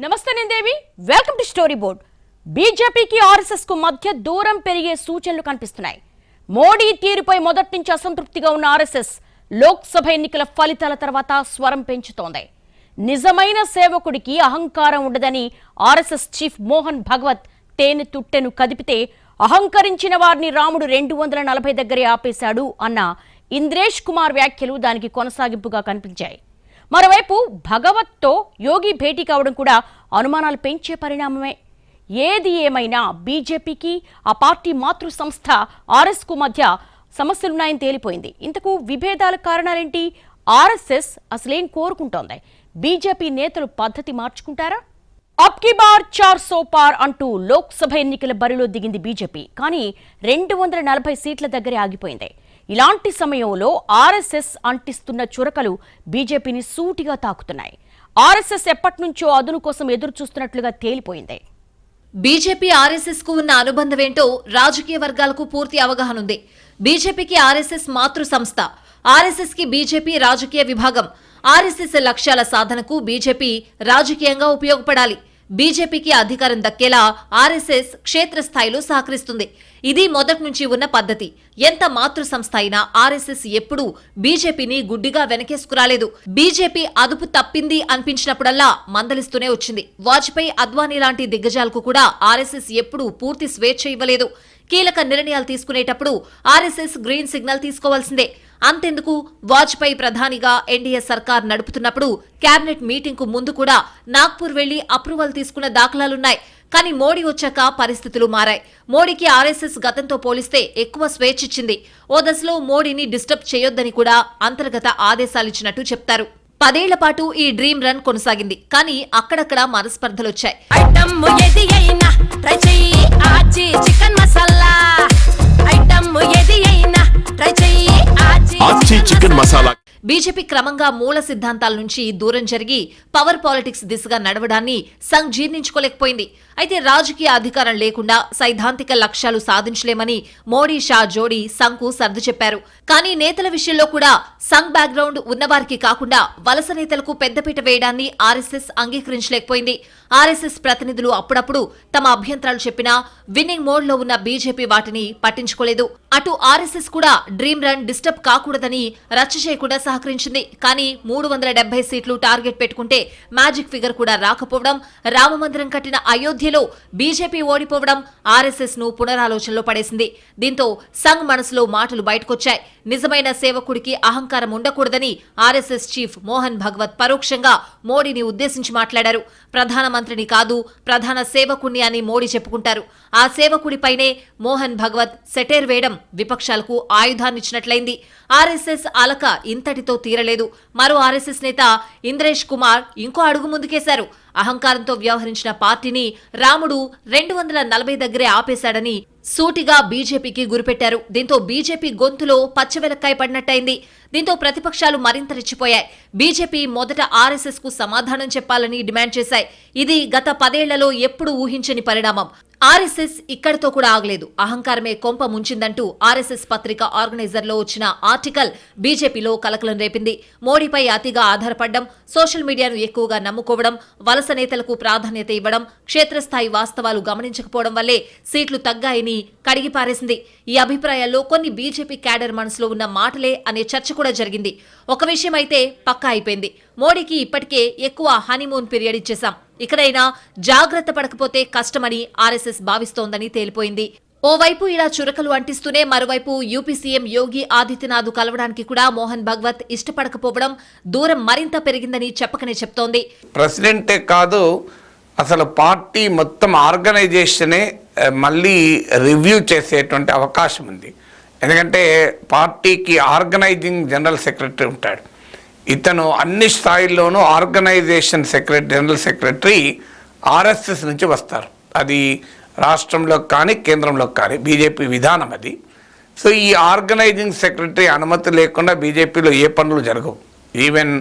నమస్తే నేను దేవి welcome to story board. బీజేపీకి ఆర్ఎస్ఎస్ కు మధ్య దూరం పెరిగే సూచనలు కనిపిస్తున్నాయి. మోడీ తీరుపై మొదటి నుంచి అసంతృప్తిగా ఉన్న ఆర్ఎస్ఎస్ లోక్సభ ఎన్నికల ఫలితాల తర్వాత స్వరం పెంచుతోంది. నిజమైన సేవకుడికి అహంకారం ఉండదని ఆర్ఎస్ఎస్ చీఫ్ మోహన్ భగవత్ తేనె తుట్టెను కదిపితే అహంకరించిన వారిని రాముడు 240 దగ్గరే ఆపేశాడు అన్న ఇంద్రేష్ కుమార్ వ్యాఖ్యలు దానికి కొనసాగింపుగా కనిపించాయి. మరోవైపు భగవత్తో యోగి భేటీ కావడం కూడా అనుమానాలు పెంచే పరిణామమే. ఏది ఏమైనా బీజేపీకి ఆ పార్టీ మాతృ సంస్థ ఆర్ఎస్కు మధ్య సమస్యలున్నాయని తేలిపోయింది. ఇంతకు విభేదాల కారణాలేంటి? ఆర్ఎస్ఎస్ అసలేం కోరుకుంటోంది? బీజేపీ నేతలు పద్ధతి మార్చుకుంటారా? అబ్కి బార్ 400 పార్ అంటూ లోక్సభ ఎన్నికల బరిలో దిగింది బీజేపీ. కానీ 240 సీట్ల దగ్గరే ఆగిపోయింది. ఇలాంటి సమయంలో ఆర్ఎస్ఎస్ అంటిస్తున్న చురకలు బీజేపీని సూటిగా తాకుతున్నాయి. ఆర్ఎస్ఎస్ ఎప్పటినుంచో అదును కోసం ఎదురు చూస్తున్నట్లుగా తేలిపోయింది. బీజేపీ ఆర్ఎస్ఎస్ కు ఉన్న అనుబంధమేంటో రాజకీయ వర్గాలకు పూర్తి అవగాహన ఉంది. బీజేపీకి ఆర్ఎస్ఎస్ మాతృ సంస్థ, ఆర్ఎస్ఎస్ కి బీజేపీ రాజకీయ విభాగం. ఆర్ఎస్ఎస్ లక్ష్యాల సాధనకు బీజేపీ రాజకీయంగా ఉపయోగపడాలి. బీజేపీకి అధికారం దక్కేలా ఆర్ఎస్ఎస్ క్షేత్రస్థాయిలో సహకరిస్తుంది. ఇది మొదటి నుంచి ఉన్న పద్ధతి. ఎంత మాతృ సంస్థ అయినా ఆర్ఎస్ఎస్ ఎప్పుడూ బీజేపీని గుడ్డిగా వెనకేసుకురాలేదు. బీజేపీ అదుపు తప్పింది అనిపించినప్పుడల్లా మందలిస్తూనే వచ్చింది. వాజ్పేయి, అద్వానీ లాంటి దిగ్గజాలకు కూడా ఆర్ఎస్ఎస్ ఎప్పుడూ పూర్తి స్వేచ్ఛ ఇవ్వలేదు. కీలక నిర్ణయాలు తీసుకునేటప్పుడు ఆర్ఎస్ఎస్ గ్రీన్ సిగ్నల్ తీసుకోవాల్సిందే. అంతెందుకు, వాజ్పేయి ప్రధానిగా ఎన్డీఏ సర్కార్ నడుపుతున్నప్పుడు కేబినెట్ మీటింగ్ కు ముందు కూడా నాగ్పూర్ వెళ్లి అప్రూవల్ తీసుకున్న దాఖలాలున్నాయి. కానీ మోడీ వచ్చాక పరిస్థితులు మారాయి. మోడీకి ఆర్ఎస్ఎస్ గతంతో పోలిస్తే ఎక్కువ స్వేచ్ఛిచ్చింది. ఓ దశలో మోడీని డిస్టర్బ్ చేయొద్దని కూడా అంతర్గత ఆదేశాలిచ్చినట్టు చెప్తారు. 10 ఏళ్ల పాటు ఈ డ్రీమ్ రన్ కొనసాగింది. కానీ అక్కడక్కడ మనస్పర్ధలొచ్చాయి. బీజేపీ క్రమంగా మూల సిద్ధాంతాల నుంచి దూరం జరిగి పవర్ పాలిటిక్స్ దిశగా నడవడాన్ని సంఘ్ జీర్ణించుకోలేకపోయింది. అయితే రాజకీయ అధికారం లేకుండా సైద్ధాంతిక లక్ష్యాలు సాధించలేమని మోడీ, షా జోడీ సంఘ్కు సర్దు చెప్పారు. కానీ నేతల విషయంలో కూడా సంఘ్ బ్యాక్గ్రౌండ్ ఉన్నవారికి కాకుండా వలస నేతలకు పెద్దపీట వేయడాన్ని ఆర్ఎస్ఎస్ అంగీకరించలేకపోయింది. ఆర్ఎస్ఎస్ ప్రతినిధులు అప్పుడప్పుడు తమ అభ్యంతరాలు చెప్పినా విన్నింగ్ మోడ్ లో ఉన్న బీజేపీ వాటిని పట్టించుకోలేదు. అటు ఆర్ఎస్ఎస్ కూడా డ్రీమ్ రన్ డిస్టర్బ్ కాకూడదని రచ్చ చేయకుండా సహకరించింది. కానీ 370 సీట్లు టార్గెట్ పెట్టుకుంటే మ్యాజిక్ ఫిగర్ కూడా రాకపోవడం, రామమందిరం కట్టిన అయోధ్యలో బీజేపీ ఓడిపోవడం ఆర్ఎస్ఎస్ ను పునరాలోచనలో పడేసింది. దీంతో సంఘ్ మనసులో మాటలు బయటకొచ్చాయి. నిజమైన సేవకుడికి అహంకారం ఉండకూడదని ఆర్ఎస్ఎస్ చీఫ్ మోహన్ భగవత్ పరోక్షంగా మోడీని ఉద్దేశించి మాట్లాడారు. ప్రధానమంత్రిని కాదు, ప్రధాన సేవకుణ్ణి అని మోడీ చెప్పుకుంటారు. ఆ సేవకుడిపైనే మోహన్ భగవత్ సెటైర్ వేయడం విపక్షాలకు ఆయుధాన్నిచ్చినట్లయింది. ఆర్ఎస్ఎస్ అలక ఇంతటితో తీరలేదు. మరో ఆర్ఎస్ఎస్ నేత ఇంద్రేష్ కుమార్ ఇంకో అడుగు ముందుకేశారు. అహంకారంతో వ్యవహరించిన పార్టీని రాముడు 240 దగ్గరే ఆపేశాడని సూటిగా బీజేపీకి గురిపెట్టారు. దీంతో బీజేపీ గొంతులో పచ్చవెలక్కాయ పడినట్టయింది. దీంతో ప్రతిపక్షాలు మరింత రెచ్చిపోయాయి. బీజేపీ మొదట ఆర్ఎస్ఎస్ కు సమాధానం చెప్పాలని డిమాండ్ చేశాయి. ఇది గత 10 ఏళ్లలో ఎప్పుడూ ఊహించని పరిణామం. ఆర్ఎస్ఎస్ ఇక్కడితో కూడా ఆగలేదు. అహంకారమే కొంప ముంచిందంటూ ఆర్ఎస్ఎస్ పత్రిక ఆర్గనైజర్ లో వచ్చిన ఆర్టికల్ బీజేపీలో కలకలం రేపింది. మోడీపై అతిగా ఆధారపడడం, సోషల్ మీడియాను ఎక్కువగా నమ్ముకోవడం, వలస నేతలకు ప్రాధాన్యత ఇవ్వడం, క్షేత్రస్థాయి వాస్తవాలు గమనించకపోవడం వల్లే సీట్లు తగ్గాయని కడిగిపారేసింది. ఈ అభిప్రాయాల్లో కొన్ని బీజేపీ క్యాడర్ మనసులో ఉన్న మాటలే అనే చర్చ కూడా జరిగింది. ఒక విషయం అయితే పక్కా అయిపోయింది. మోడీకి ఇప్పటికే ఎక్కువ హనీమూన్ పీరియడ్ ఇచ్చేశాం. ఇకనైనా జాగ్రత్త పడకపోతే కష్టమని ఆర్ఎస్ఎస్ భావిస్తోందని తేలిపోయింది. ఓవైపు ఇలా చురకలు అంటిస్తూనే మరోవైపు యూపీ సీఎం యోగి ఆదిత్యనాథ్ కలవడానికి కూడా మోహన్ భగవత్ ఇష్టపడకపోవడం దూరం మరింత పెరిగిందని చెప్పకనే చెప్తోంది. ప్రెసిడెంటే కాదు, అసలు పార్టీ మొత్తం ఆర్గనైజేషనే మళ్ళీ రివ్యూ చేసేటువంటి అవకాశం ఉంది. ఎందుకంటే పార్టీకి ఆర్గనైజింగ్ జనరల్ సెక్రటరీ ఉంటాడు. ఇతను అన్ని స్థాయిల్లోనూ ఆర్గనైజేషన్ జనరల్ సెక్రటరీ ఆర్ఎస్ఎస్ నుంచి వస్తారు. అది రాష్ట్రంలో కానీ కేంద్రంలో కానీ బీజేపీ విధానం అది. సో ఈ ఆర్గనైజింగ్ సెక్రటరీ అనుమతి లేకుండా బీజేపీలో ఏ పనులు జరగవు. ఈవెన్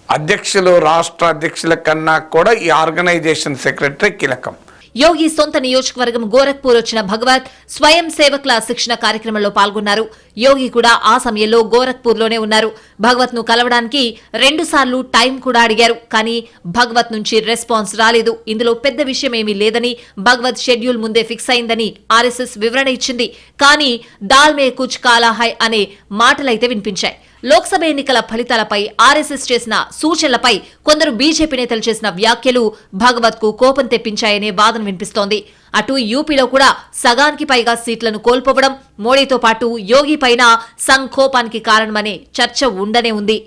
అధ్యక్షులు, రాష్ట్ర అధ్యక్షుల కన్నా కూడా ఈ ఆర్గనైజేషన్ సెక్రటరీ కీలకం. యోగి సొంత నియోజకవర్గం గోరఖ్పూర్ వచ్చిన భగవత్ స్వయం సేవకుల శిక్షణ కార్యక్రమంలో పాల్గొన్నారు. యోగి కూడా ఆ సమయంలో గోరఖ్పూర్లోనే ఉన్నారు. భగవత్ ను కలవడానికి 2 సార్లు టైం కూడా అడిగారు. కానీ భగవత్ నుంచి రెస్పాన్స్ రాలేదు. ఇందులో పెద్ద విషయం ఏమీ లేదని, భగవత్ షెడ్యూల్ ముందే ఫిక్స్ అయిందని ఆర్ఎస్ఎస్ వివరణ ఇచ్చింది. కానీ దాల్ మే కుచ్ కాలా హై అనే మాటలైతే వినిపించాయి. లోక్సభ ఎన్నికల ఫలితాలపై ఆర్ఎస్ఎస్ చేసిన సూచనలపై కొందరు బీజేపీ నేతలు చేసిన వ్యాఖ్యలు భగవత్ కు కోపం తెప్పించాయనే వాదన వినిపిస్తోంది. అటు యూపీలో కూడా సగానికి పైగా సీట్లను కోల్పోవడం, మోడీతో పాటు యోగి పైన సంఘ్ కోపానికి కారణమనే చర్చ ఉండనే ఉంది.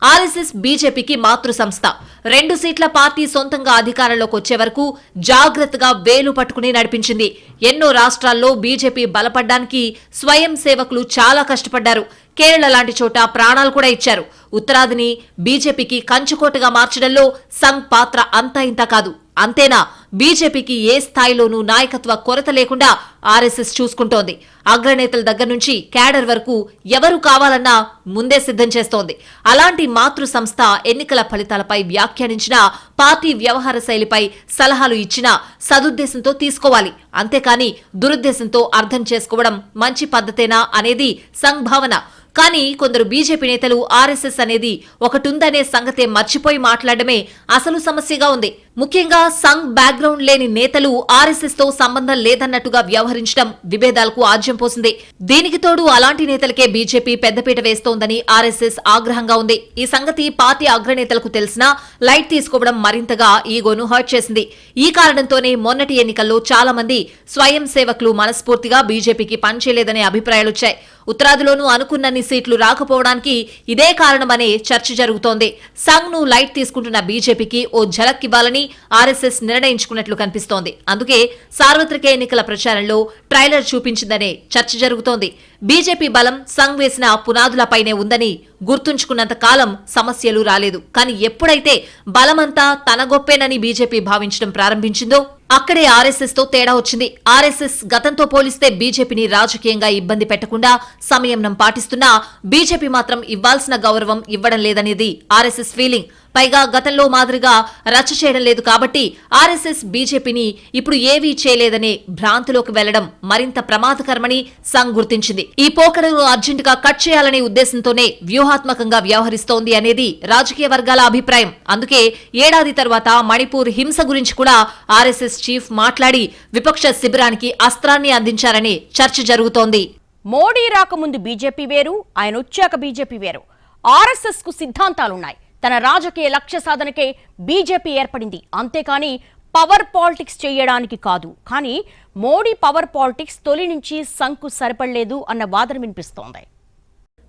ఆర్ఎస్ఎస్ బీజేపీకి మాతృ సంస్థ. 2 సీట్ల పార్టీ సొంతంగా అధికారంలోకి వచ్చే వరకు జాగ్రత్తగా వేలు పట్టుకుని నడిపించింది. ఎన్నో రాష్ట్రాల్లో బీజేపీ బలపడ్డానికి స్వయం సేవకులు చాలా కష్టపడ్డారు. కేరళ లాంటి చోట ప్రాణాలు కూడా ఇచ్చారు. ఉత్తరాదిని బీజేపీకి కంచుకోటగా మార్చడంలో సంఘ్ పాత్ర అంతా ఇంతా కాదు. అంతేనా, బీజేపీకి ఏ స్థాయిలోనూ నాయకత్వ కొరత లేకుండా ఆర్ఎస్ఎస్ చూసుకుంటోంది. అగ్రనేతల దగ్గర నుంచి క్యాడర్ వరకు ఎవరు కావాలన్నా ముందే సిద్ధం చేస్తోంది. అలాంటి మాతృ సంస్థ ఎన్నికల ఫలితాలపై వ్యాఖ్యానించినా, పార్టీ వ్యవహార శైలిపై సలహాలు ఇచ్చినా సదుద్దేశంతో తీసుకోవాలి. అంతేకాని దురుద్దేశంతో అర్థం చేసుకోవడం మంచి పద్ధతేనా అనేది సంఘ్ భావన. కానీ కొందరు బీజేపీ నేతలు ఆర్ఎస్ఎస్ అనేది ఒకటుందనే సంగతే మర్చిపోయి మాట్లాడమే అసలు సమస్యగా ఉంది. ముఖ్యంగా సంఘ్ బ్యాక్గ్రౌండ్ లేని నేతలు ఆర్ఎస్ఎస్ తో సంబంధం లేదన్నట్టుగా వ్యవహరించడం విభేదాలకు ఆజ్యం పోసింది. దీనికి తోడు అలాంటి నేతలకే బీజేపీ పెద్దపీట వేస్తోందని ఆర్ఎస్ఎస్ ఆగ్రహంగా ఉంది. ఈ సంగతి పార్టీ అగ్రనేతలకు తెలిసినా లైట్ తీసుకోవడం మరింతగా ఈగోను హర్ట్ చేసింది. ఈ కారణంతోనే మొన్నటి ఎన్నికల్లో చాలా మంది స్వయం సేవకులు మనస్ఫూర్తిగా బీజేపీకి పనిచేయలేదనే అభిప్రాయాలొచ్చాయి. ఉత్తరాదిలోనూ అనుకున్నన్ని సీట్లు రాకపోవడానికి ఇదే కారణమనే చర్చ జరుగుతోంది. సంఘ్ ను లైట్ తీసుకుంటున్న బీజేపీకి ఓ ఝలక్ ఇవ్వాలని ఆర్ఎస్ఎస్ నిర్ణయించుకున్నట్లు కనిపిస్తోంది. అందుకే సార్వత్రిక ఎన్నికల ప్రచారంలో ట్రైలర్ చూపించిందనే చర్చ జరుగుతోంది. బీజేపీ బలం సంఘ్ వేసిన పునాదులపైనే ఉందని గుర్తుంచుకున్నంత కాలం సమస్యలు రాలేదు. కానీ ఎప్పుడైతే బలమంతా తన గొప్పేనని బీజేపీ భావించడం ప్రారంభించిందో అక్కడే ఆర్ఎస్ఎస్ తో తేడా వచ్చింది. ఆర్ఎస్ఎస్ గతంతో పోలిస్తే బీజేపీని రాజకీయంగా ఇబ్బంది పెట్టకుండా సంయమనం పాటిస్తున్నా బీజేపీ మాత్రం ఇవ్వాల్సిన గౌరవం ఇవ్వడం లేదనేది ఆర్ఎస్ఎస్ ఫీలింగ్. పైగా గతంలో మాదిరిగా రచ్చ చేయడం లేదు కాబట్టి ఆర్ఎస్ఎస్ బీజేపీని ఇప్పుడు ఏవీ చేయలేదనే భ్రాంతిలోకి వెళ్లడం మరింత ప్రమాదకరమని సంఘ్ గుర్తించింది. ఈ పోకడను అర్జెంటుగా కట్ చేయాలనే ఉద్దేశంతోనే వ్యూహాత్మకంగా వ్యవహరిస్తోంది అనేది రాజకీయ వర్గాల అభిప్రాయం. అందుకే ఏడాది తర్వాత మణిపూర్ హింస గురించి కూడా ఆర్ఎస్ఎస్ చీఫ్ మాట్లాడి విపక్ష శిబిరానికి అస్త్రాన్ని అందించారనే చర్చ జరుగుతోంది. మోడీ రాకముందు బీజేపీ వేరు, ఆయన వచ్చాక బీజేపీ వేరు. ఆర్ఎస్ఎస్ కు సిద్ధాంతాలున్నాయి. తన రాజకీయ లక్ష్య సాధనకే బీజేపీ ఏర్పడింది. అంతేకాని పవర్ పాలిటిక్స్ చేయడానికి కాదు. కానీ మోడీ పవర్ పాలిటిక్స్ తొలి నుంచి సంఘ్కు సరిపడలేదు అన్న వాదన వినిపిస్తోంది.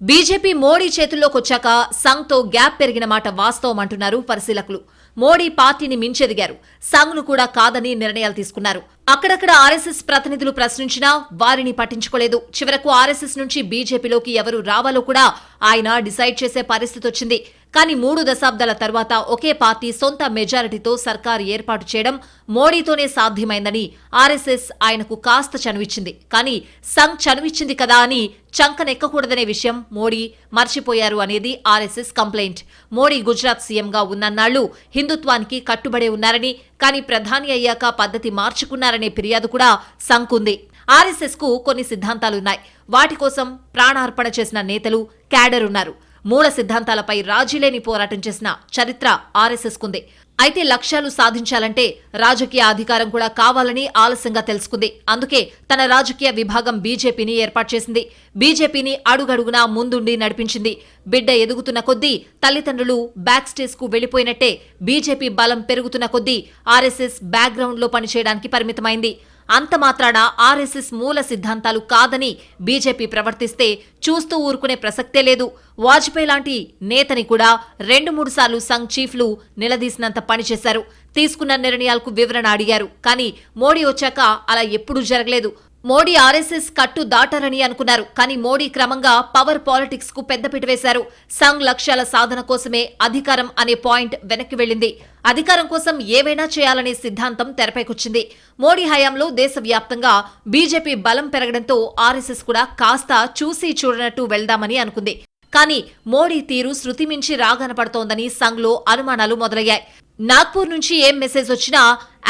బీజేపీ మోడీ చేతుల్లోకి వచ్చాక సంఘ్ తో గ్యాప్ పెరిగిన మాట వాస్తవం అంటున్నారు పరిశీలకులు. మోడీ పార్టీని మించెదిగారు. సంఘ్ ను కూడా కాదని నిర్ణయాలు తీసుకున్నారు. అక్కడక్కడ ఆర్ఎస్ఎస్ ప్రతినిధులు ప్రశ్నించినా వారిని పట్టించుకోలేదు. చివరకు ఆర్ఎస్ఎస్ నుంచి బీజేపీలోకి ఎవరు రావాలో కూడా ఆయన డిసైడ్ చేసే పరిస్థితి వచ్చింది. కానీ 3 దశాబ్దాల తర్వాత ఒకే పార్టీ సొంత మెజారిటీతో సర్కారు ఏర్పాటు చేయడం మోడీతోనే సాధ్యమైందని ఆర్ఎస్ఎస్ ఆయనకు కాస్త చనువిచ్చింది. కానీ సంఘ్ చనువిచ్చింది కదా అని చంకనెక్కకూడదనే విషయం మోడీ మర్చిపోయారు అనేది ఆర్ఎస్ఎస్ కంప్లైంట్. మోడీ గుజరాత్ సీఎంగా ఉన్నన్నాళ్లు హిందుత్వానికి కట్టుబడే ఉన్నారని, కానీ ప్రధాని అయ్యాక పద్ధతి మార్చుకున్నారనే ఫిర్యాదు కూడా సంఘ్కుంది. ఆర్ఎస్ఎస్ కు కొన్ని సిద్ధాంతాలున్నాయి. వాటి కోసం ప్రాణార్పణ చేసిన నేతలు, క్యాడర్ ఉన్నారు. మూల సిద్ధాంతాలపై రాజీలేని పోరాటం చేసిన చరిత్ర ఆర్ఎస్ఎస్ కుంది. అయితే లక్ష్యాలు సాధించాలంటే రాజకీయ అధికారం కూడా కావాలని ఆలస్యంగా తెలుసుకుంది. అందుకే తన రాజకీయ విభాగం బీజేపీని ఏర్పాటు చేసింది. బీజేపీని అడుగడుగునా ముందుండి నడిపించింది. బిడ్డ ఎదుగుతున్న కొద్దీ తల్లిదండ్రులు బ్యాక్ స్టేజ్ కు వెళ్లిపోయినట్టే బీజేపీ బలం పెరుగుతున్న కొద్దీ ఆర్ఎస్ఎస్ బ్యాక్గ్రౌండ్ లో పనిచేయడానికి పరిమితమైంది. అంత మాత్రాన ఆర్ఎస్ఎస్ మూల సిద్ధాంతాలు కాదని బీజేపీ ప్రవర్తిస్తే చూస్తూ ఊరుకునే ప్రసక్తే లేదు. వాజ్పేయి లాంటి నేతని కూడా 2-3 సార్లు సంఘ్ చీఫ్లు నిలదీసినంత పనిచేశారు. తీసుకున్న నిర్ణయాలకు వివరణ అడిగారు. కానీ మోడీ వచ్చాక అలా ఎప్పుడూ జరగలేదు. మోడీ ఆర్ఎస్ఎస్ కట్టు దాటారని అనుకున్నారు. కానీ మోడీ క్రమంగా పవర్ పాలిటిక్స్ కు పెద్దపీట వేశారు. సంఘ్ లక్ష్యాల సాధన కోసమే అధికారం అనే పాయింట్ వెనక్కి వెళ్లింది. అధికారం కోసం ఏవైనా చేయాలనే సిద్ధాంతం తెరపైకొచ్చింది. మోడీ హయాంలో దేశవ్యాప్తంగా బీజేపీ బలం పెరగడంతో ఆర్ఎస్ఎస్ కూడా కాస్త చూసి చూడనట్టు వెళ్దామని అనుకుంది. కానీ మోడీ తీరు శృతిమించి రాగనపడుతోందని సంఘ్లో అనుమానాలు మొదలయ్యాయి. నాగ్పూర్ నుంచి ఏం మెసేజ్ వచ్చినా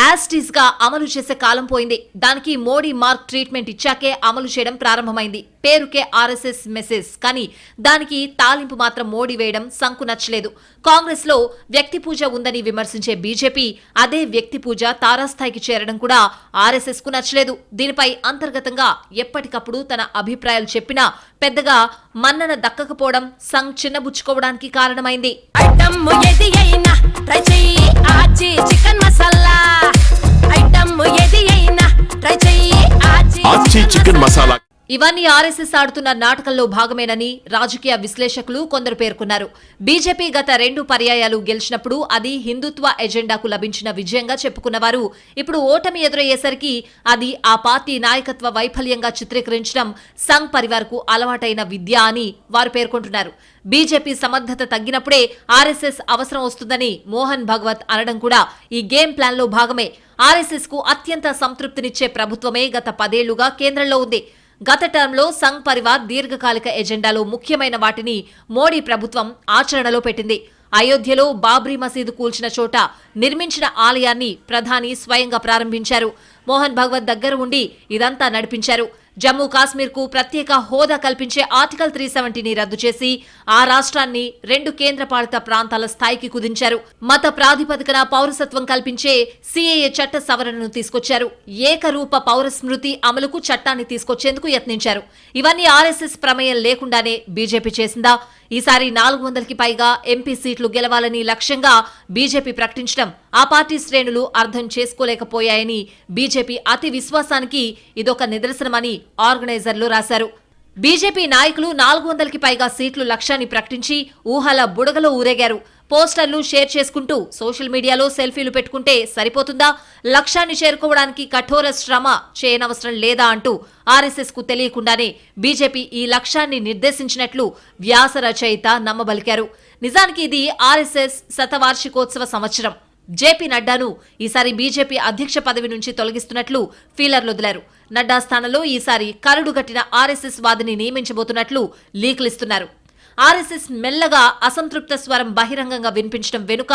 యాస్టీస్ గా అమలు చేసే కాలం పోయింది. దానికి మోడీ మార్క్ ట్రీట్మెంట్ ఇచ్చాకే అమలు చేయడం ప్రారంభమైంది. పేరుకే ఆర్ఎస్ఎస్ మెసేజ్, కానీ దానికి తాలింపు మాత్రం మోడీ వేయడం సంకు నచ్చలేదు. కాంగ్రెస్ లో వ్యక్తి పూజ ఉందని విమర్శించే బీజేపీ అదే వ్యక్తి పూజ తారాస్థాయికి చేరడం కూడా ఆర్ఎస్ఎస్ కు నచ్చలేదు. దీనిపై అంతర్గతంగా ఎప్పటికప్పుడు తన అభిప్రాయాలు చెప్పినా పెద్దగా మన్నన దక్కకపోవడం సంఘ్ చిన్నబుచ్చుకోవడానికి కారణమైంది. ఇవన్నీ ఆర్ఎస్ఎస్ ఆడుతున్న నాటకంలో భాగమేనని రాజకీయ విశ్లేషకులు కొందరు పేర్కొన్నారు. బీజేపీ గత 2 పర్యాయాలు గెలిచినప్పుడు అది హిందుత్వ ఎజెండాకు లభించిన విజయంగా చెప్పుకున్నవారు ఇప్పుడు ఓటమి ఎదురయ్యేసరికి అది ఆ పార్టీ నాయకత్వ వైఫల్యంగా చిత్రీకరించడం సంఘ్ పరివార్కు అలవాటైన విద్య అని వారు పేర్కొంటున్నారు. బీజేపీ సమర్థత తగ్గినప్పుడే ఆర్ఎస్ఎస్ అవసరం వస్తుందని మోహన్ భగవత్ అనడం కూడా ఈ గేమ్ ప్లాన్ లో భాగమే. ఆర్ఎస్ఎస్ కు అత్యంత సంతృప్తినిచ్చే ప్రభుత్వమే గత 10 ఏళ్లుగా కేంద్రంలో ఉంది. గత టర్మ్లో సంఘ్ పరివార్ దీర్ఘకాలిక ఎజెండాలో ముఖ్యమైన వాటిని మోడీ ప్రభుత్వం ఆచరణలో పెట్టింది. అయోధ్యలో బాబ్రీ మసీదు కూల్చిన చోట నిర్మించిన ఆలయాన్ని ప్రధాని స్వయంగా ప్రారంభించారు. మోహన్ భగవత్ దగ్గర ఉండి ఇదంతా నడిపించారు. జమ్మూ కాశ్మీర్ కు ప్రత్యేక హోదా కల్పించే ఆర్టికల్ 370ని రద్దు చేసి ఆ రాష్ట్రాన్ని 2 కేంద్రపాలిత ప్రాంతాల స్థాయికి కుదించారు. మత ప్రాతిపదికన పౌరసత్వం కల్పించే సిఏఏ చట్ట సవరణను తీసుకొచ్చారు. ఏకరూప పౌర స్మృతి అమలుకు చట్టాన్ని తీసుకొచ్చేందుకు యత్నించారు. ఇవన్నీ ఆర్ఎస్ఎస్ ప్రమేయం లేకుండానే బీజేపీ చేసిందా? ఈసారి 400కి పైగా ఎంపీ సీట్లు గెలవాలని లక్ష్యంగా బీజేపీ ప్రకటించడం ఆ పార్టీ శ్రేణులు అర్థం చేసుకోలేకపోయాయని బీజేపీ అతి విశ్వాసానికి ఇదొక నిదర్శనమని ఆర్గనైజర్లు రాశారు. బీజేపీ నాయకులు 400కి పైగా సీట్లు లక్ష్యాన్ని ప్రకటించి ఊహల బుడగలో ఊరేగారు. పోస్టర్లు షేర్ చేసుకుంటూ సోషల్ మీడియాలో సెల్ఫీలు పెట్టుకుంటే సరిపోతుందా? లక్ష్యాన్ని చేరుకోవడానికి కఠోర శ్రమ చేయనవసరం లేదా అంటూ ఆర్ఎస్ఎస్ కు తెలియకుండానే బీజేపీ ఈ లక్ష్యాన్ని నిర్దేశించినట్లు వ్యాస రచయిత నమ్మబలికారు. నిజానికి ఇది ఆర్ఎస్ఎస్ శతవార్షికోత్సవ సంవత్సరం. జేపీ నడ్డాను ఈసారి బీజేపీ అధ్యక్ష పదవి నుంచి తొలగిస్తున్నట్లు ఫీలర్లు వదిలారు. నడ్డా స్థానంలో ఈసారి కరడుగట్టిన ఆర్ఎస్ఎస్ వాదిని నియమించబోతున్నట్లు లీకులిస్తున్నారు. ఆర్ఎస్ఎస్ మెల్లగా అసంతృప్త స్వరం బహిరంగంగా వినిపించడం వెనుక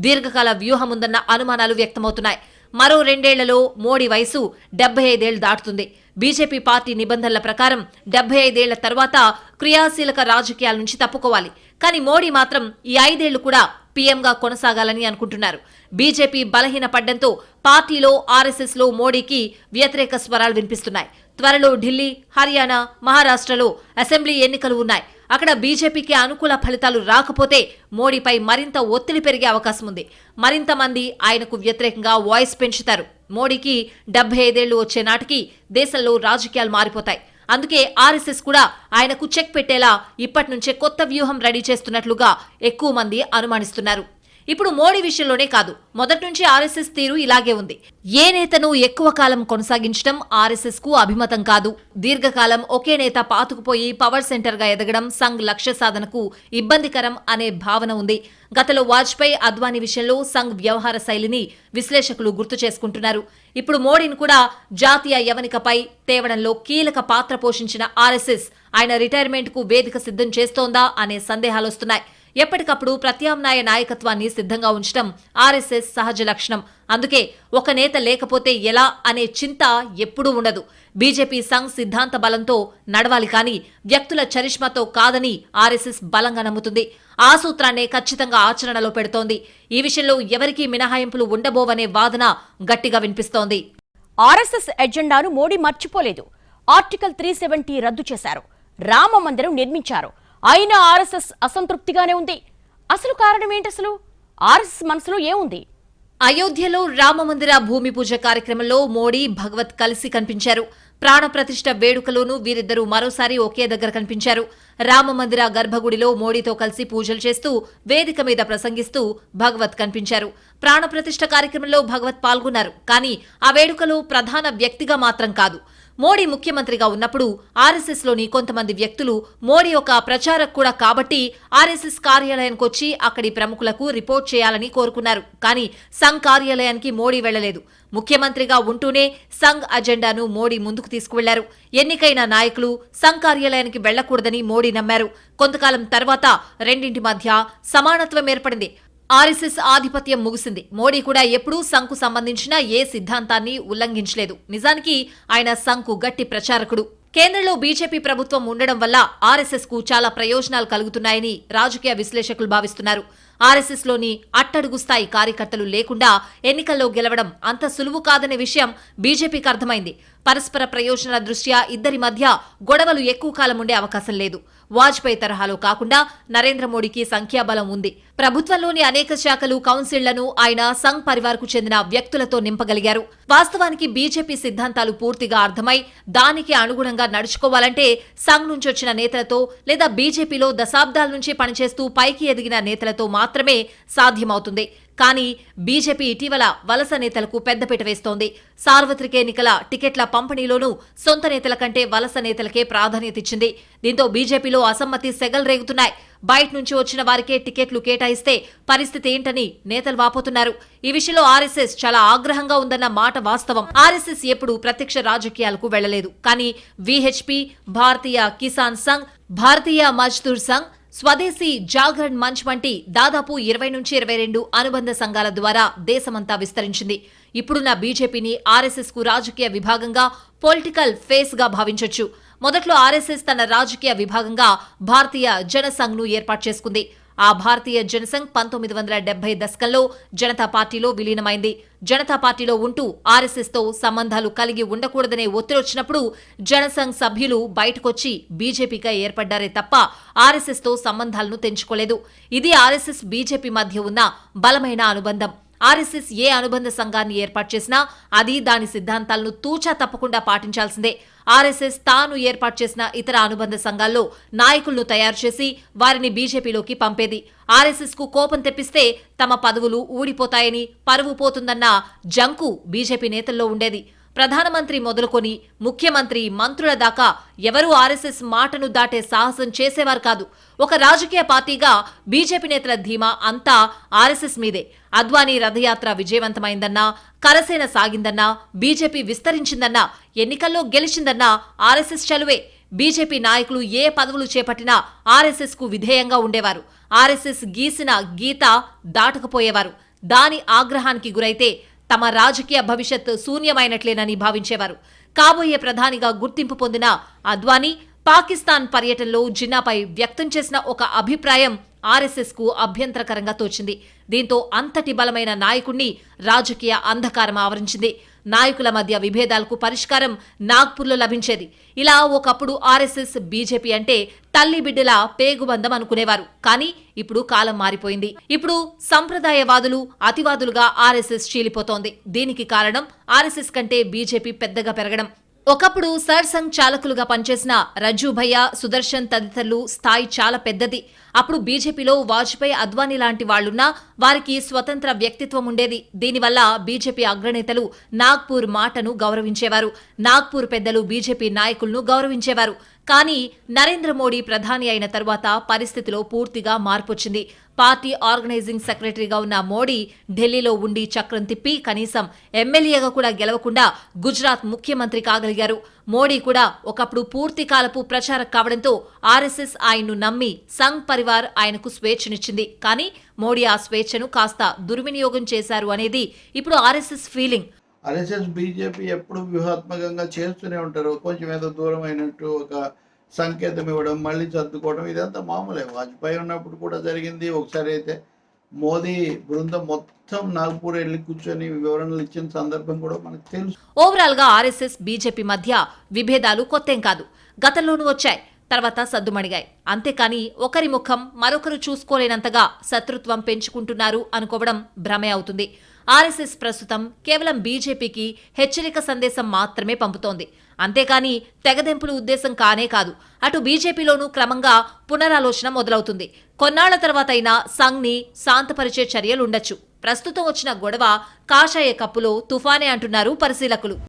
దీర్ఘకాల వ్యూహముందన్న అనుమానాలు వ్యక్తమవుతున్నాయి. మరో 2 ఏళ్లలో మోడీ వయసు 75 ఏళ్లు దాటుతుంది. బీజేపీ పార్టీ నిబంధనల ప్రకారం 75 ఏళ్ల తర్వాత క్రియాశీలక రాజకీయాల నుంచి తప్పుకోవాలి. కానీ మోడీ మాత్రం ఈ 5 ఏళ్లు కూడా పీఎంగా కొనసాగాలని అనుకుంటున్నారు. బీజేపీ బలహీనపడ్డంతో పార్టీలో ఆర్ఎస్ఎస్ లో మోడీకి వ్యతిరేక స్వరాలు వినిపిస్తున్నాయి. త్వరలో ఢిల్లీ, హర్యానా, మహారాష్ట్రలో అసెంబ్లీ ఎన్నికలు ఉన్నాయి. అక్కడ బీజేపీకి అనుకూల ఫలితాలు రాకపోతే మోడీపై మరింత ఒత్తిడి పెరిగే అవకాశం ఉంది. మరింత మంది ఆయనకు వ్యతిరేకంగా వాయిస్ పెంచుతారు. మోడీకి 75 ఏళ్లు వచ్చే నాటికి దేశంలో రాజకీయాలు మారిపోతాయి. అందుకే ఆర్ఎస్ఎస్ కూడా ఆయనకు చెక్ పెట్టేలా ఇప్పటి నుంచే కొత్త వ్యూహం రెడీ చేస్తున్నట్లుగా ఎక్కువ మంది అనుమానిస్తున్నారు. ఇప్పుడు మోడీ విషయంలోనే కాదు, మొదటి నుంచి ఆర్ఎస్ఎస్ తీరు ఇలాగే ఉంది. ఏ నేతను ఎక్కువ కాలం కొనసాగించడం ఆర్ఎస్ఎస్ కు అభిమతం కాదు. దీర్ఘకాలం ఒకే నేత పాతుకుపోయి పవర్ సెంటర్ గా ఎదగడం సంఘ్ లక్ష్య సాధనకు ఇబ్బందికరం అనే భావన ఉంది. గతంలో వాజ్పేయి, అద్వానీ విషయంలో సంఘ్ వ్యవహార శైలిని విశ్లేషకులు గుర్తు చేసుకుంటున్నారు. ఇప్పుడు మోడీని కూడా జాతీయ యవనికపై తేవడంలో కీలక పాత్ర పోషించిన ఆర్ఎస్ఎస్ ఆయన రిటైర్మెంట్ కు వేదిక సిద్ధం చేస్తోందా అనే సందేహాలొస్తున్నాయి. ఎప్పటికప్పుడు ప్రత్యామ్నాయ నాయకత్వాన్ని సిద్ధంగా ఉంచడం ఆర్ఎస్ఎస్ సహజ లక్షణం. అందుకే ఒక నేత లేకపోతే ఎలా అనే చింత ఎప్పుడూ ఉండదు. బీజేపీ సంఘ్ సిద్ధాంత బలంతో నడవాలి, కానీ వ్యక్తుల చరిష్మాతో కాదని ఆర్ఎస్ఎస్ బలంగా నమ్ముతుంది. ఆ సూత్రాన్నే ఖచ్చితంగా ఆచరణలో పెడుతోంది. ఈ విషయంలో ఎవరికీ మినహాయింపులు ఉండబోవనే వాదన గట్టిగా వినిపిస్తోంది. ఆర్ఎస్ఎస్ ఎజెండాను మోడీ మర్చిపోలేదు. ఆర్టికల్ 370 రద్దు చేశారు. రామ మందిరం నిర్మించారు. అయినా ఆర్ఎస్ఎస్ అసంతృప్తిగానే ఉంది. అసలు కారణం ఏంటి? అసలు ఆర్ఎస్ఎస్ మనసులో ఏముంది? అయోధ్యలో రామమందిర భూమి పూజ కార్యక్రమంలో మోడీ, భగవత్ కలిసి కనిపించారు. ప్రాణప్రతిష్ఠ వేడుకలోనూ వీరిద్దరూ మరోసారి ఒకే దగ్గర కనిపించారు. రామమందిర గర్భగుడిలో మోడీతో కలిసి పూజలు చేస్తూ వేదిక మీద ప్రసంగిస్తూ భగవత్ కనిపించారు. ప్రాణప్రతిష్ఠ కార్యక్రమంలో భగవత్ పాల్గొన్నారు. కానీ ఆ వేడుకలో ప్రధాన వ్యక్తిగా మాత్రం కాదు. మోడీ ముఖ్యమంత్రిగా ఉన్నప్పుడు ఆర్ఎస్ఎస్ లోని కొంతమంది వ్యక్తులు మోడీ ఒక ప్రచారక్ కూడా కాబట్టి ఆర్ఎస్ఎస్ కార్యాలయానికి వచ్చి అక్కడి ప్రముఖులకు రిపోర్ట్ చేయాలని కోరుకున్నారు. కానీ సంఘ్ కార్యాలయానికి మోడీ వెళ్లలేదు. ముఖ్యమంత్రిగా ఉంటూనే సంఘ్ అజెండాను మోడీ ముందుకు తీసుకువెళ్లారు. ఎన్నికైన నాయకులు సంఘ్ కార్యాలయానికి వెళ్లకూడదని మోడీ నమ్మారు. కొంతకాలం తర్వాత రెండింటి మధ్య సమానత్వం ఏర్పడింది. ఆర్ఎస్ఎస్ ఆధిపత్యం ముగిసింది. మోడీ కూడా ఎప్పుడూ సంఘ్కు సంబంధించిన ఏ సిద్ధాంతాన్ని ఉల్లంఘించలేదు. నిజానికి ఆయన సంఘ్కు గట్టి ప్రచారకుడు. కేంద్రంలో బీజేపీ ప్రభుత్వం ఉండడం వల్ల ఆర్ఎస్ఎస్ కు చాలా ప్రయోజనాలు కలుగుతున్నాయని రాజకీయ విశ్లేషకులు భావిస్తున్నారు. ఆర్ఎస్ఎస్ లోని అట్టడుగు స్థాయి కార్యకర్తలు లేకుండా ఎన్నికల్లో గెలవడం అంత సులువు కాదనే విషయం బీజేపీకి అర్థమైంది. పరస్పర ప్రయోజనాల దృష్ట్యా ఇద్దరి మధ్య గొడవలు ఎక్కువ కాలం ఉండే అవకాశం లేదు. వాజ్పేయి తరహాలో కాకుండా నరేంద్ర మోడీకి సంఖ్యాబలం ఉంది. ప్రభుత్వంలోని అనేక శాఖలు, కౌన్సిళ్లను ఆయన సంఘ్ పరివార్కు చెందిన వ్యక్తులతో నింపగలిగారు. వాస్తవానికి బీజేపీ సిద్ధాంతాలు పూర్తిగా అర్థమై దానికి అనుగుణంగా నడుచుకోవాలంటే సంఘ్ నుంచి వచ్చిన నేతలతో లేదా బీజేపీలో దశాబ్దాల నుంచి పనిచేస్తూ పైకి ఎదిగిన నేతలతో మాత్రమే సాధ్యమవుతుంది. కానీ బీజేపీ ఇటీవల వలస నేతలకు పెద్దపీట వేస్తోంది. సార్వత్రిక ఎన్నికల టికెట్ల పంపిణీలోనూ సొంత నేతల కంటే వలస నేతలకే ప్రాధాన్యత ఇచ్చింది. దీంతో బీజేపీలో అసమ్మతి సెగలు రేగుతున్నాయి. బయట నుంచి వచ్చిన వారికే టికెట్లు కేటాయిస్తే పరిస్థితి ఏంటని నేతలు వాపోతున్నారు. ఈ విషయంలో ఆర్ఎస్ఎస్ చాలా ఆగ్రహంగా ఉందన్న మాట వాస్తవం. ఆర్ఎస్ఎస్ ఎప్పుడూ ప్రత్యక్ష రాజకీయాలకు వెళ్లలేదు. కానీ వీహెచ్పీ, భారతీయ కిసాన్ సంఘ్, భారతీయ మజ్దూర్ సంఘ్, స్వదేశీ జాగరణ్ మంచ్ వంటి దాదాపు 20 నుంచి 22 అనుబంధ సంఘాల ద్వారా దేశమంతా విస్తరించింది. ఇప్పుడున్న బీజేపీని ఆర్ఎస్ఎస్ కు రాజకీయ విభాగంగా, పొలిటికల్ ఫేస్ గా భావించొచ్చు. మొదట్లో ఆర్ఎస్ఎస్ తన రాజకీయ విభాగంగా భారతీయ జనసంఘ్ ను ఏర్పాటు చేసుకుంది. ఆ భారతీయ జనసంఘ్ 1970 దశకంలో జనతా పార్టీలో విలీనమైంది. జనతా పార్టీలో ఉంటూ ఆర్ఎస్ఎస్ తో సంబంధాలు కలిగి ఉండకూడదనే ఒత్తిడి వచ్చినప్పుడు జనసంఘ్ సభ్యులు బయటకొచ్చి బీజేపీగా ఏర్పడ్డారే తప్ప ఆర్ఎస్ఎస్ తో సంబంధాలను తెంచుకోలేదు. ఇది ఆర్ఎస్ఎస్ బీజేపీ మధ్య ఉన్న బలమైన అనుబంధం. ఆర్ఎస్ఎస్ ఏ అనుబంధ సంఘాన్ని ఏర్పాటు చేసినా అది దాని సిద్ధాంతాలను తూచా తప్పకుండా పాటించాల్సిందే. ఆర్ఎస్ఎస్ తాను ఏర్పాటు చేసిన ఇతర అనుబంధ సంఘాల్లో నాయకులను తయారు చేసి వారిని బీజేపీలోకి పంపేది. ఆర్ఎస్ఎస్ కు కోపం తెప్పిస్తే తమ పదవులు ఊడిపోతాయని, పరువు పోతుందన్న జంకు బీజేపీ నేతల్లో ఉండేది. ప్రధానమంత్రి మొదలుకొని ముఖ్యమంత్రి, మంత్రుల దాకా ఎవరూ ఆర్ఎస్ఎస్ మాటను దాటే సాహసం చేసేవారు కాదు. ఒక రాజకీయ పార్టీగా బీజేపీ నేతల ధీమా అంతా ఆర్ఎస్ఎస్ మీదే. అద్వానీ రథయాత్ర విజయవంతమైందన్నా, కరసేన సాగిందన్నా, బీజేపీ విస్తరించిందన్నా, ఎన్నికల్లో గెలిచిందన్నా ఆర్ఎస్ఎస్ చలువే. బీజేపీ నాయకులు ఏ పదవులు చేపట్టినా ఆర్ఎస్ఎస్ కు విధేయంగా ఉండేవారు. ఆర్ఎస్ఎస్ గీసిన గీత దాటకపోయేవారు. దాని ఆగ్రహానికి గురైతే తమ రాజకీయ భవిష్యత్ శూన్యమైనట్లేనని భావించేవారు. కాబోయే ప్రధానిగా గుర్తింపు పొందిన అద్వానీ పాకిస్తాన్ పర్యటనలో జిన్నాపై వ్యక్తం చేసిన ఒక అభిప్రాయం ఆర్ఎస్ఎస్ కు అభ్యంతరకరంగా తోచింది. దీంతో అంతటి బలమైన నాయకుణ్ణి రాజకీయ అంధకారం ఆవరించింది. నాయకుల మధ్య విభేదాలకు పరిష్కారం నాగ్పూర్లో లభించేది. ఇలా ఒకప్పుడు ఆర్ఎస్ఎస్ బీజేపీ అంటే తల్లి బిడ్డల పేగుబంధం అనుకునేవారు. కానీ ఇప్పుడు కాలం మారిపోయింది. ఇప్పుడు సంప్రదాయవాదులు, అతివాదులుగా ఆర్ఎస్ఎస్ చీలిపోతోంది. దీనికి కారణం ఆర్ఎస్ఎస్ కంటే బీజేపీ పెద్దగా పెరగడం. ఒకప్పుడు సర్సంఘ్ చాలకులుగా పనిచేసిన రజ్జూ భయ్యా, సుదర్శన్ తదితరులు స్థాయి చాలా పెద్దది. అప్పుడు బీజేపీలో వాజ్పేయి, అద్వానీ లాంటి వాళ్లున్నా వారికి స్వతంత్ర వ్యక్తిత్వం ఉండేది. దీనివల్ల బీజేపీ అగ్రనేతలు నాగ్పూర్ మాటను గౌరవించేవారు. నాగ్పూర్ పెద్దలు బీజేపీ నాయకులను గౌరవించేవారు. కానీ నరేంద్ర మోడీ ప్రధాని అయిన తరువాత పరిస్థితిలో పూర్తిగా మార్పొచ్చింది. పార్టీ ఆర్గనైజింగ్ సెక్రటరీగా ఉన్న మోడీ ఢిల్లీలో ఉండి చక్రం తిప్పి కనీసం ఎమ్మెల్యేగా కూడా గెలవకుండా గుజరాత్ ముఖ్యమంత్రి కాగలిగారు. మోడీ కూడా ఒకప్పుడు పూర్తి కాలపు ప్రచారక కావడంతో ఆర్ఎస్ఎస్ ఆయన్ను నమ్మి సంఘ్ పరివార్ ఆయనకు స్వేచ్ఛనిచ్చింది. కానీ మోడీ ఆ స్వేచ్ఛను కాస్త దుర్వినియోగం చేశారు అనేది ఇప్పుడు ఆర్ఎస్ఎస్ ఫీలింగ్. ఆర్ఎస్ఎస్ బీజేపీ ఎప్పుడు వ్యూహాత్మకంగా చేస్తూనే ఉంటారు. కొంచెం ఏదో దూరం అయినట్టు ఒక సంకేతం ఇవ్వడం, మళ్ళీ సర్దుకోవడం, ఇదంతా మామూలే. వాజ్పేయి ఉన్నప్పుడు కూడా జరిగింది. ఒకసారి అయితే మోదీ బృందం మొత్తం నాగ్పూర్ వెళ్ళి కూర్చొని వివరణలు ఇచ్చిన సందర్భం కూడా మనకు తెలుసు. ఓవరాల్ గా ఆర్ఎస్ఎస్ బీజేపీ మధ్య విభేదాలు కొత్తేం కాదు. గతంలోనూ వచ్చాయి, తర్వాత సద్దుమణిగాయి. అంతేకాని ఒకరి ముఖం మరొకరు చూసుకోలేనంతగా శత్రుత్వం పెంచుకుంటున్నారు అనుకోవడం భ్రమే అవుతుంది. ఆర్ఎస్ఎస్ ప్రస్తుతం కేవలం బీజేపీకి హెచ్చరిక సందేశం మాత్రమే పంపుతోంది. అంతేకాని తెగదెంపుల ఉద్దేశం కానే కాదు. అటు బీజేపీలోనూ క్రమంగా పునరాలోచన మొదలవుతుంది. కొన్నాళ్ల తర్వాత అయినా సంఘ్ని శాంతపరిచే చర్యలుండొచ్చు. ప్రస్తుతం వచ్చిన గొడవ కాషాయ కప్పులో తుఫానే అంటున్నారు పరిశీలకులు.